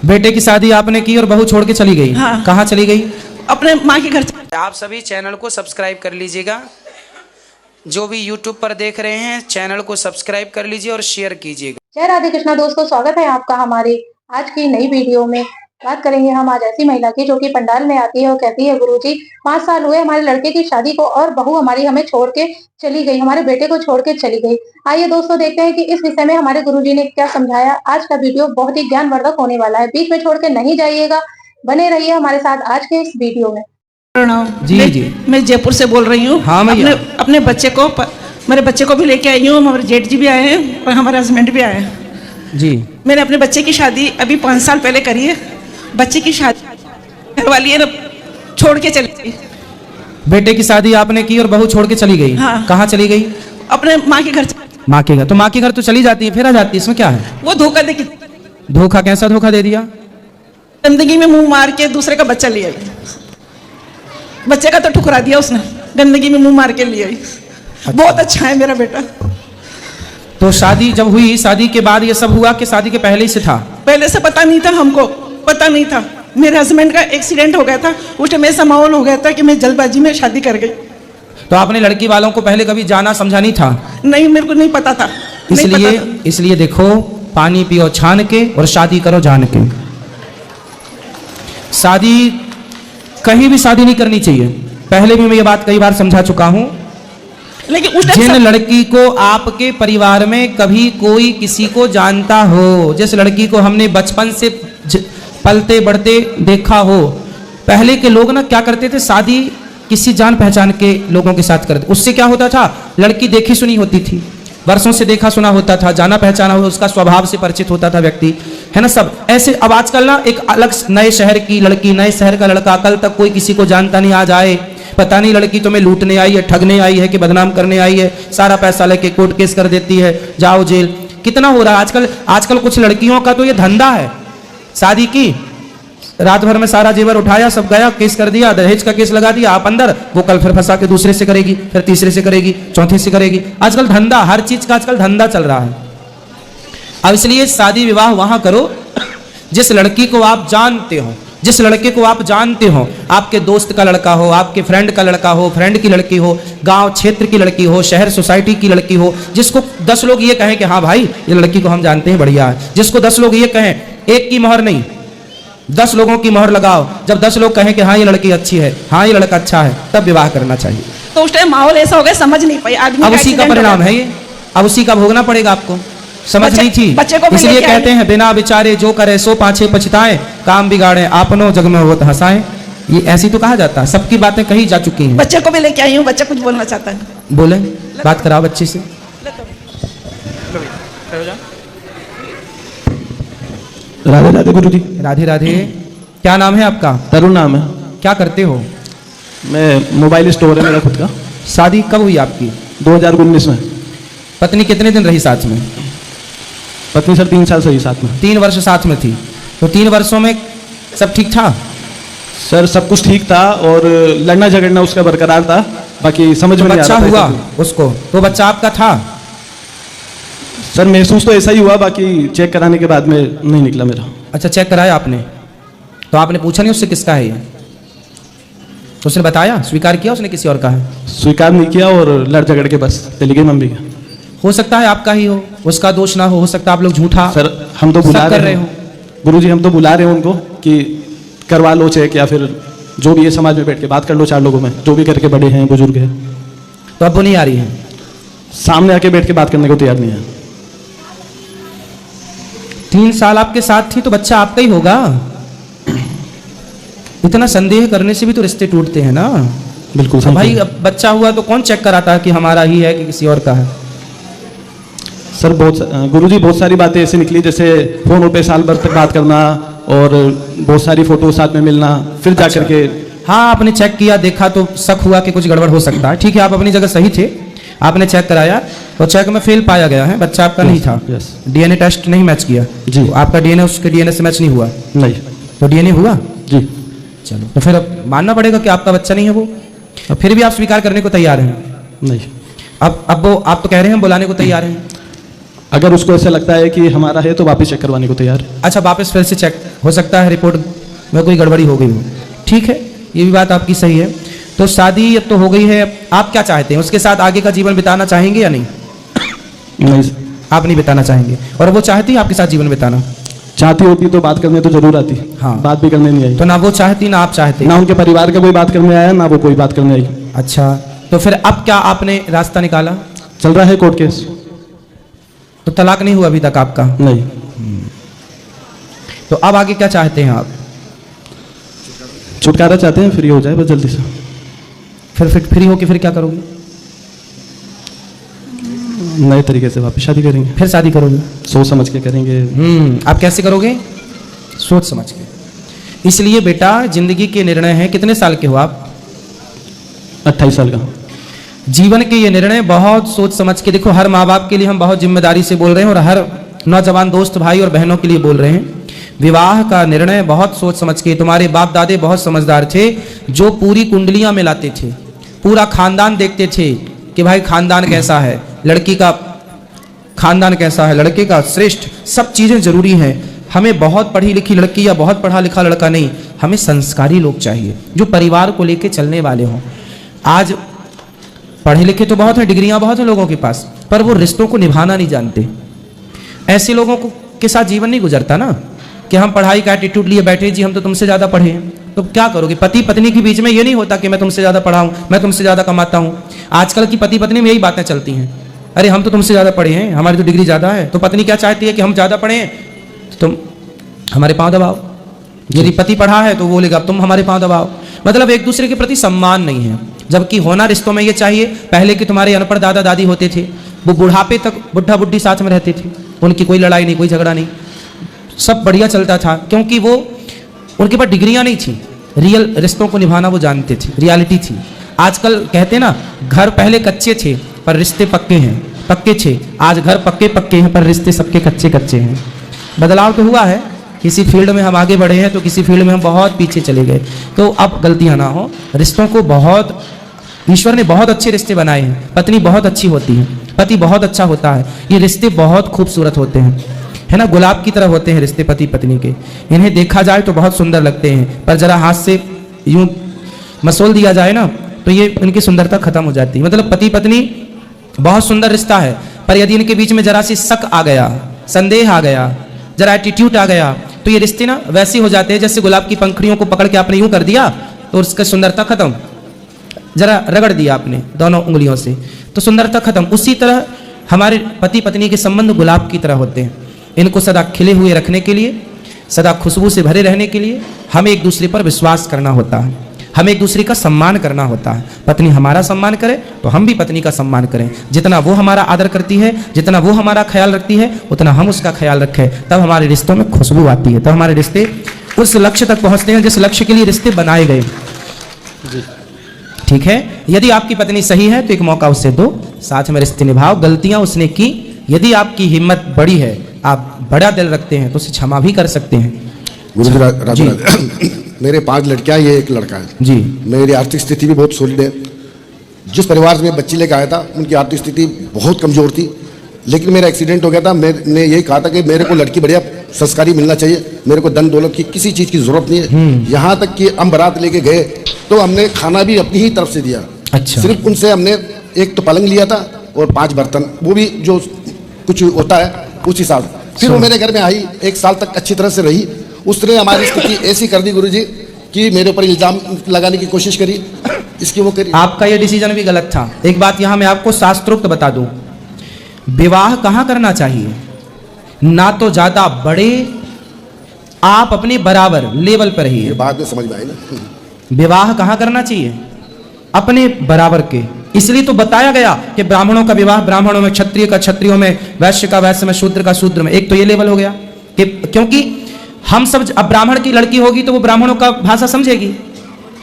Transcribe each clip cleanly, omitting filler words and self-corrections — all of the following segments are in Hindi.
बेटे की शादी आपने की और बहू छोड़ के चली गई। हाँ। कहाँ चली गई? अपने माँ के घर। आप सभी चैनल को सब्सक्राइब कर लीजिएगा। जो भी यूट्यूब पर देख रहे हैं चैनल को सब्सक्राइब कर लीजिए और शेयर कीजिएगा। जय राधे कृष्णा दोस्तों, स्वागत है आपका हमारे आज की नई वीडियो में। बात करेंगे हम आज ऐसी महिला की जो कि पंडाल में आती है और कहती है, गुरुजी 5 साल हुए हमारे लड़के की शादी को और बहू हमारी हमें छोड़ के चली गई, हमारे बेटे को छोड़ के चली गई। आइए दोस्तों देखते हैं कि इस विषय में हमारे गुरुजी ने क्या समझाया। आज का वीडियो बहुत ही ज्ञानवर्धक होने वाला है, बीच में छोड़ के नहीं जाइएगा, बने रहिए हमारे साथ आज के इस वीडियो में। जी मैं जयपुर से बोल रही हूँ। हाँ भैया। अपने बच्चे को मेरे बच्चे को भी लेके आई हूँ, हमारे जेठ जी भी आए हैं और हमारे हस्बैंड भी आए हैं जी। मैंने अपने बच्चे की शादी अभी 5 साल पहले करी है। बच्चे की शादी घर वाली है ना छोड़ के चली गई। बेटे की शादी आपने की और बहू छोड़ के चली गई। हाँ। कहाँ चली गई? अपने माँ के घर। माँ के घर। तो माँ के घर तो चली जाती है, फिर आ जाती है, इसमें क्या है? वो धोखा दे के। धोखा? कैसा धोखा दे दिया? गंदगी में मुंह मार के दूसरे का बच्चा ले आई। बच्चे का तो ठुकरा दिया उसने, गंदगी में मुंह मार के ले आई। बहुत अच्छा है मेरा बेटा। तो शादी जब हुई, शादी के बाद ये सब हुआ कि शादी के पहले ही से था? पहले से पता नहीं था, हमको पता नहीं था। मेरे हस्बैंड का एक्सीडेंट हो गया था, उस टाइम ऐसा माहौल हो गया था कि मैं जल्दबाजी में शादी कर गई। तो आपने लड़की वालों को पहले कभी जाना समझा नहीं था? नहीं, मेरे को नहीं पता था। इसलिए देखो, पानी पियो छान के और शादी करो जान के। शादी कहीं भी शादी नहीं करनी चाहिए। पहले भी मैं ये बात कई बार समझा चुका हूं। लेकिन उस जिन लड़की को आपके परिवार में कभी कोई किसी को जानता हो, जिस लड़की को हमने बचपन से पलते बढ़ते देखा हो, पहले के लोग ना क्या करते थे, शादी किसी जान पहचान के लोगों के साथ करते। उससे क्या होता था, लड़की देखी सुनी होती थी, वर्षों से देखा सुना होता था, जाना पहचाना हो, उसका स्वभाव से परिचित होता था व्यक्ति, है ना, सब ऐसे। अब आजकल ना एक अलग नए शहर की लड़की, नए शहर का लड़का, कल तक कोई किसी को जानता नहीं, आज आए, पता नहीं लड़की तुम्हें लूटने आई है, ठगने आई है कि बदनाम करने आई है, सारा पैसा लेके कोर्ट केस कर देती है, जाओ जेल। कितना हो रहा है आजकल कुछ लड़कियों का तो ये धंधा है। शादी की, रात भर में सारा जेवर उठाया, सब गया, केस कर दिया, दहेज का केस लगा दिया, आप अंदर, वो कल फिर फंसा के दूसरे से करेगी, फिर तीसरे से करेगी, चौथे से करेगी। आजकल धंधा, हर चीज का आजकल धंधा चल रहा है। अब इसलिए शादी विवाह वहां करो जिस लड़की को आप जानते हो, जिस लड़के को आप जानते हो, आपके दोस्त का लड़का हो, आपके फ्रेंड का लड़का हो, फ्रेंड की लड़की हो, गांव क्षेत्र की लड़की हो, शहर सोसाइटी की लड़की हो, जिसको 10 लोग ये कहें कि हाँ भाई ये लड़की को हम जानते हैं, बढ़िया है। जिसको 10 लोग ये कहें, एक की मोहर नहीं, 10 लोगों की मोहर लगाओ। जब 10 लोग कहें कि हाँ ये लड़की अच्छी है, हाँ ये लड़का अच्छा है, तब विवाह करना चाहिए। तो उस टाइम माहौल ऐसा हो गया, समझ नहीं पाई आदमी। अब उसी का परिणाम है ये, अब उसी का भोगना पड़ेगा आपको। समझ नहीं थी, इसलिए कहते हैं बिना विचारे जो करे सो पाछे पछताए, काम बिगाड़े आपनो जग में होत हंसाए। ये ऐसी तो कहा जाता है, सबकी बातें कही जा चुकी हैं। बच्चे को भी लेके आई हूँ, बच्चा कुछ बोलना चाहता है, बोले, बात कराओ बच्चे से। राधे राधे गुरुजी। राधे राधे। क्या नाम है आपका? तरुण नाम है। क्या करते हो? मैं मोबाइल स्टोर है मेरा खुद का। शादी कब हुई आपकी? 2019 में। पत्नी कितने दिन रही साथ में? पत्नी सर 3 साल से ही साथ में। 3 वर्ष साथ में थी। तो 3 वर्षों में सब ठीक था? सर सब कुछ ठीक था और लड़ना झगड़ना उसका बरकरार था, बाकी समझ में नहीं आ रहा था। बच्चा हुआ उसको, तो बच्चा आपका था? सर महसूस तो ऐसा ही हुआ, बाकी चेक कराने के बाद में नहीं निकला मेरा। अच्छा, चेक कराया आपने? तो आपने पूछा नहीं उससे किसका है ये? तो उसने बताया, स्वीकार किया उसने किसी और का है? स्वीकार नहीं किया और लड़ झगड़ के बस चली गई मम्मी का। हो सकता है आपका ही हो, उसका दोष ना हो सकता है आप लोग झूठा सर हम तो बुला रहे हो गुरुजी, हम तो बुला रहे हैं उनको कि करवा लो चेक, या फिर जो भी है समाज में बैठ के बात कर लो 4 लोगों में, जो भी करके बड़े हैं बुजुर्ग हैं। तो अब वो नहीं आ रही है? सामने आके बैठ के बात करने को तैयार नहीं है। 3 साल आपके साथ थी तो बच्चा आपका ही होगा। इतना संदेह करने से भी तो रिश्ते टूटते हैं ना। बिल्कुल भाई, अब बच्चा हुआ तो कौन चेक कराता है कि हमारा ही है कि किसी और का है? सर गुरुजी बहुत सारी बातें ऐसी निकली, जैसे फोन पे साल भर तक बात करना और बहुत सारी फोटो साथ में मिलना, फिर जा करके। हाँ, आपने चेक किया, देखा तो शक हुआ कि कुछ गड़बड़ हो सकता है। ठीक है, आप अपनी जगह सही थे, आपने चेक कराया तो चेक में फेल पाया गया है, बच्चा आपका नहीं था। डीएनए टेस्ट नहीं मैच किया जी। तो आपका डीएनए उसके डीएनए से मैच नहीं हुआ? नहीं। तो डीएनए हुआ जी। चलो, तो फिर अब मानना पड़ेगा कि आपका बच्चा नहीं है वो। अब फिर भी आप स्वीकार करने को तैयार हैं? नहीं। अब वो आप तो कह रहे हैं बुलाने को तैयार हैं। अगर उसको ऐसा लगता है कि हमारा है तो वापस चेक करवाने को तैयार है। अच्छा, वापस फिर से चेक हो सकता है, रिपोर्ट में कोई गड़बड़ी हो गई हो। ठीक है, ये भी बात आपकी सही है। तो शादी अब तो हो गई है, आप क्या चाहते हैं? उसके साथ आगे का जीवन बिताना चाहेंगे या नहीं? नहीं सर। आप नहीं बिताना चाहेंगे, और वो चाहती है आपके साथ जीवन बिताना? चाहती होती तो बात करने तो जरूर आती। हाँ। बात भी करने नहीं आई। तो ना वो चाहती ना आप चाहते? ना उनके परिवार का कोई बात करने आया, ना वो कोई बात करने आई। अच्छा, तो फिर अब क्या आपने रास्ता निकाला? चल रहा है कोर्ट केस। तो तलाक नहीं हुआ अभी तक आपका? नहीं। तो अब आगे क्या चाहते हैं आप? छुटकारा चाहते हैं, फ्री हो जाए बस जल्दी से। फिर फ्री होके फिर क्या करोगे? नए तरीके से वापस शादी करेंगे। फिर शादी करोगे? सोच समझ के करेंगे। आप कैसे करोगे? सोच समझ के। इसलिए बेटा, जिंदगी के निर्णय हैं। कितने साल के हो आप? 28 साल का। जीवन के ये निर्णय बहुत सोच समझ के। देखो, हर माँ बाप के लिए हम बहुत जिम्मेदारी से बोल रहे हैं, और हर नौजवान दोस्त भाई और बहनों के लिए बोल रहे हैं। विवाह का निर्णय बहुत सोच समझ के। तुम्हारे बाप दादे बहुत समझदार थे, जो पूरी कुंडलियां में लाते थे, पूरा खानदान देखते थे कि भाई खानदान कैसा है, लड़की का खानदान कैसा है, लड़के का श्रेष्ठ, सब चीजें जरूरी हैं। हमें बहुत पढ़ी लिखी लड़की या बहुत पढ़ा लिखा लड़का नहीं, हमें संस्कारी लोग चाहिए जो परिवार को लेके चलने वाले हों। आज पढ़े लिखे तो बहुत हैं, डिग्रियां बहुत हैं लोगों के पास, पर वो रिश्तों को निभाना नहीं जानते। ऐसे लोगों को के साथ जीवन नहीं गुजरता ना, कि हम पढ़ाई का एटीट्यूड लिए बैठे, जी हम तो तुमसे ज़्यादा पढ़े हैं। तो क्या करोगे? पति पत्नी के बीच में ये नहीं होता कि मैं तुमसे ज़्यादा पढ़ा हूँ, मैं तुमसे ज़्यादा कमाता हूँ। आजकल की पति पत्नी में यही बातें चलती हैं, अरे हम तो तुमसे ज़्यादा पढ़े हैं, हमारी तो डिग्री ज़्यादा है। तो पत्नी क्या चाहती है कि हम ज़्यादा पढ़े हैं तो तुम हमारे पाँव दबाओ। यदि पति पढ़ा है तो वो बोलेगा अब तुम हमारे पाँव दबाओ। मतलब एक दूसरे के प्रति सम्मान नहीं है। जबकि होना रिश्तों में ये चाहिए। पहले के तुम्हारे अनपढ़ दादा दादी होते थे, वो बुढ़ापे तक बुढ़ा बुढ़ी साथ में रहते थे, उनकी कोई लड़ाई नहीं, कोई झगड़ा नहीं, सब बढ़िया चलता था, क्योंकि वो उनके पास डिग्रियां नहीं थी। रियल रिश्तों को निभाना वो जानते थे, रियलिटी थी। आजकल कहते ना, घर पहले कच्चे थे पर रिश्ते पक्के हैं, पक्के थे। आज घर पक्के पक्के हैं पर रिश्ते सबके कच्चे कच्चे हैं। बदलाव तो हुआ है, किसी फील्ड में हम आगे बढ़े हैं तो किसी फील्ड में हम बहुत पीछे चले गए। तो अब गलतियां ना हो। रिश्तों को बहुत, ईश्वर ने बहुत अच्छे रिश्ते बनाए हैं। पत्नी बहुत अच्छी होती है, पति बहुत अच्छा होता है। ये रिश्ते बहुत खूबसूरत होते हैं, है ना, गुलाब की तरह होते हैं रिश्ते पति पत्नी के। इन्हें देखा जाए तो बहुत सुंदर लगते हैं, पर जरा हाथ से यूं मसोल दिया जाए ना तो ये इनकी सुंदरता खत्म हो जाती है। मतलब पति पत्नी बहुत सुंदर रिश्ता है, पर यदि इनके बीच में जरा सी शक आ गया, संदेह आ गया, जरा एटीट्यूड आ गया, तो ये रिश्ते ना वैसे हो जाते हैं जैसे गुलाब की पंखड़ियों को पकड़ के आपने यूं कर दिया तो उसका सुंदरता खत्म। जरा रगड़ दिया आपने दोनों उंगलियों से तो सुंदरता खत्म। उसी तरह हमारे पति पत्नी के संबंध गुलाब की तरह होते हैं। इनको सदा खिले हुए रखने के लिए, सदा खुशबू से भरे रहने के लिए हमें एक दूसरे पर विश्वास करना होता है, हमें एक दूसरे का सम्मान करना होता है। पत्नी हमारा सम्मान करे तो हम भी पत्नी का सम्मान करें। जितना वो हमारा आदर करती है, जितना वो हमारा ख्याल रखती है, उतना हम उसका ख्याल रखें, तब हमारे रिश्तों में खुशबू आती है, तब हमारे रिश्ते उस लक्ष्य तक पहुंचते हैं जिस लक्ष्य के लिए रिश्ते बनाए गए। ठीक है, यदि आपकी पत्नी सही है तो एक मौका उससे दो, साथ में रिश्ते निभाओ। गलतियां उसने की, यदि आपकी हिम्मत बड़ी है, आप बड़ा दिल रखते हैं, तो उसे क्षमा भी कर सकते हैं। गुरु जी, राधे राधे। मेरे 5 लड़कियां, ये एक लड़का है जी। मेरी आर्थिक स्थिति भी बहुत सॉलिड है। जिस परिवार से मैं बच्ची लेकर आया था उनकी आर्थिक स्थिति बहुत कमजोर थी, लेकिन मेरा एक्सीडेंट हो गया था। मैंने यही कहा था कि मेरे को लड़की बढ़िया संस्कारी मिलना चाहिए, मेरे को धन दौलत की किसी चीज़ की जरूरत नहीं है। यहाँ तक कि हम बारात लेके गए तो हमने खाना भी अपनी ही तरफ से दिया। अच्छा। सिर्फ उनसे हमने एक तो पलंग लिया था और 5 बर्तन, वो भी जो कुछ होता है उस हिसाब से। फिर वो मेरे घर में आई, 1 साल तक अच्छी तरह से रही। उसने हमारी स्थिति ऐसी कर दी गुरुजी कि मेरे ऊपर इल्जाम लगाने की कोशिश करी, इसकी वो करी। आपका ये डिसीजन भी गलत था। एक बात यहाँ मैं आपको शास्त्रोक्त बता दूं, विवाह कहाँ करना चाहिए? ना तो ज्यादा बड़े, आप अपने बराबर लेवल पर रहिए। बाद में समझ में आई ना। विवाह कहाँ करना चाहिए? अपने बराबर के। इसलिए तो बताया गया कि ब्राह्मणों का विवाह ब्राह्मणों में, क्षत्रिय का क्षत्रियों में, वैश्य का वैश्य में, शूद्र का शूद्र में। एक तो ये लेवल हो गया कि क्योंकि हम सब, अब ब्राह्मण की लड़की होगी तो वो ब्राह्मणों का भाषा समझेगी,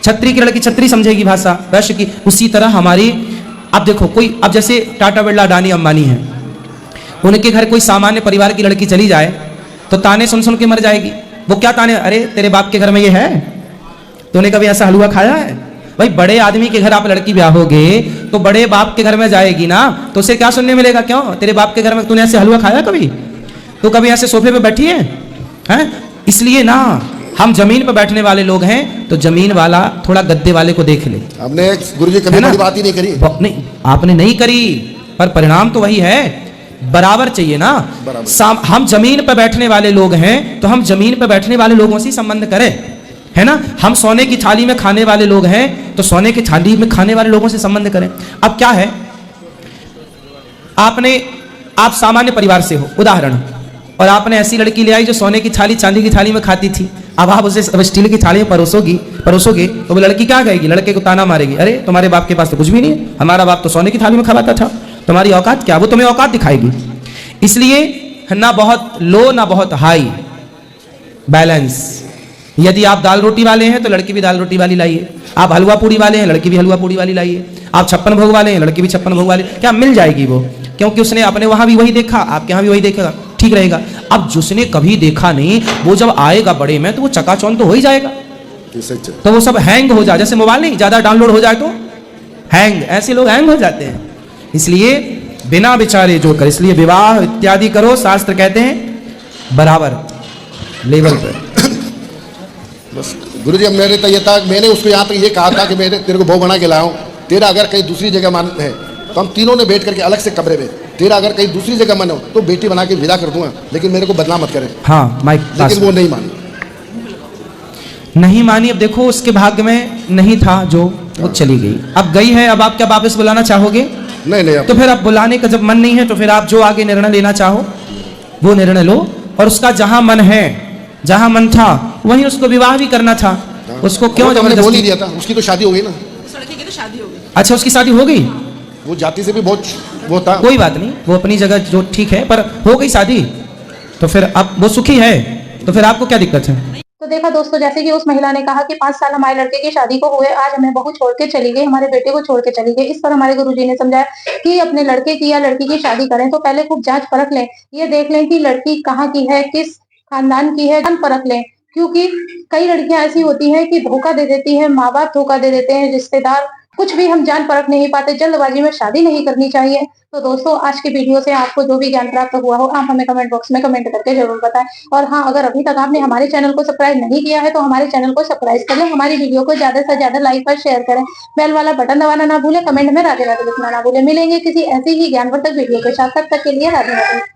क्षत्रिय की लड़की क्षत्रिय समझेगी भाषा, वैश्य की। उसी तरह हमारी, अब देखो कोई, अब जैसे टाटा बिरला, अडानी, अंबानी है, उनके घर कोई सामान्य परिवार की लड़की चली जाए तो ताने सुन सुन के मर जाएगी। वो क्या ताने, अरे तेरे बाप के घर में ये है, तूने कभी ऐसा हलवा खाया है, भाई बड़े आदमी के घर आप लड़की ब्याहोगे तो बड़े बाप के घर में जाएगी ना, तो उसे क्या सुनने मिलेगा? क्यों तेरे बाप के घर में तूने ऐसे हलवा खाया कभी? तू कभी ऐसे सोफे पे बैठी है? हैं? इसलिए ना हम जमीन पर बैठने वाले लोग हैं, तो जमीन वाला थोड़ा गद्दे वाले को देख ले। हमने गुरुजी कभी बड़ी बात ही नहीं करी। नहीं, आपने नहीं करी, पर परिणाम तो वही है, बराबर चाहिए ना। हम जमीन पर बैठने वाले लोग हैं, तो हम जमीन पर बैठने वाले लोगों से संबंध करें, है ना। हम सोने की थाली में खाने वाले लोग हैं, तो सोने की थाली में खाने वाले लोगों से संबंध करें। अब क्या है, आप सामान्य परिवार से हो, उदाहरण, और आपने ऐसी लड़की ले आई जो सोने की थाली चांदी की थाली में खाती थी। अब आप उसे स्टील की थाली में परोसोगे तो वो लड़की क्या कहेगी? लड़के को ताना मारेगी, अरे तुम्हारे बाप के पास तो कुछ भी नहीं है, हमारा बाप तो सोने की थाली में खवाता था, तुम्हारी औकात क्या? वो तुम्हें औकात दिखाएगी। इसलिए ना बहुत लो ना बहुत हाई, बैलेंस। यदि आप दाल रोटी वाले हैं तो लड़की भी दाल रोटी वाली लाइए, आप हलवा पूड़ी वाले हैं लड़की भी हलवा पूड़ी वाली लाइए, आप 56 भोग वाले हैं लड़की भी 56 भोग वाले, क्या मिल जाएगी वो? क्योंकि उसने अपने वहां भी वही देखा, आपके यहाँ भी वही देखेगा, ठीक रहेगा। अब जिसने कभी देखा नहीं, वो जब आएगा बड़े में तो वो चकाचौंध तो हो ही जाएगा, तो वो सब हैंग हो जाए। जैसे मोबाइल नहीं ज्यादा डाउनलोड हो जाए तो हैंग, ऐसे लोग हैंग हो जाते हैं। इसलिए बिना विचारे जो कर, इसलिए विवाह इत्यादि करो, शास्त्र कहते हैं बराबर लेवल पर। बस गुरुजी, अब मेरे तो ये था, मैंने उसको यहाँ तक ये कहा था कि मैं तेरे को बहू बना के लाया हूँ, तेरा अगर कहीं दूसरी जगह मन है तो हम तीनों ने बैठ करके अलग से कमरे में, तेरा अगर कहीं दूसरी जगह मन हो तो बेटी बना के विदा कर दूंगा, लेकिन मेरे को बदनाम मत करें। हाँ माइक, लेकिन वो नहीं मानी, नहीं मानी। अब देखो उसके भाग्य में नहीं था जो, वो चली गई, अब गई है, अब आप क्या वापस बुलाना चाहोगे? नहीं। तो फिर अब बुलाने का जब मन नहीं है तो फिर आप जो आगे निर्णय लेना चाहो वो निर्णय लो, और उसका जहां मन है, जहां मन था वहीं उसको विवाह भी करना था। उसको क्यों हमने बोल ही दिया था, उसकी तो शादी हो गई ना। उस लड़की की तो शादी हो गई। अच्छा, उसकी शादी हो गई, वो जाति से भी बहुत वो था। कोई बात नहीं, वो अपनी जगह जो ठीक है, पर हो गई शादी तो फिर अब वो सुखी है, तो फिर आपको क्या दिक्कत है? तो देखा दोस्तों, जैसे कि उस महिला ने कहा कि 5 साल हमारे लड़के की शादी को हुए, आज हमें बहू छोड़ के चली गई, हमारे बेटे को छोड़ के चली गई। इस पर हमारे गुरुजी ने समझाया कि अपने लड़के की या लड़की की शादी करें तो पहले खूब जांच परख लें, ये देख लें कि लड़की कहाँ की है, किस खानदान की है, जान परख लें। क्योंकि कई लड़कियां ऐसी होती हैं कि धोखा दे देती हैं, माँ बाप धोखा दे देते हैं, रिश्तेदार, कुछ भी हम जान परख नहीं पाते। जल्दबाजी में शादी नहीं करनी चाहिए। तो दोस्तों, आज की वीडियो से आपको जो भी ज्ञान प्राप्त हुआ हो, आप हमें कमेंट बॉक्स में कमेंट करके जरूर बताएं। और हाँ, अगर अभी तक आपने हमारे चैनल को सब्सक्राइब नहीं किया है तो हमारे चैनल को सब्सक्राइब कर लें, हमारी वीडियो को ज्यादा से ज्यादा लाइक और शेयर करें, बेल वाला बटन दबाना ना भूलें, कमेंट में राधे राधे लिखना ना भूलें। मिलेंगे किसी ऐसी ही ज्ञानवर्धक वीडियो के साथ, तब तक के लिए राधे राधे।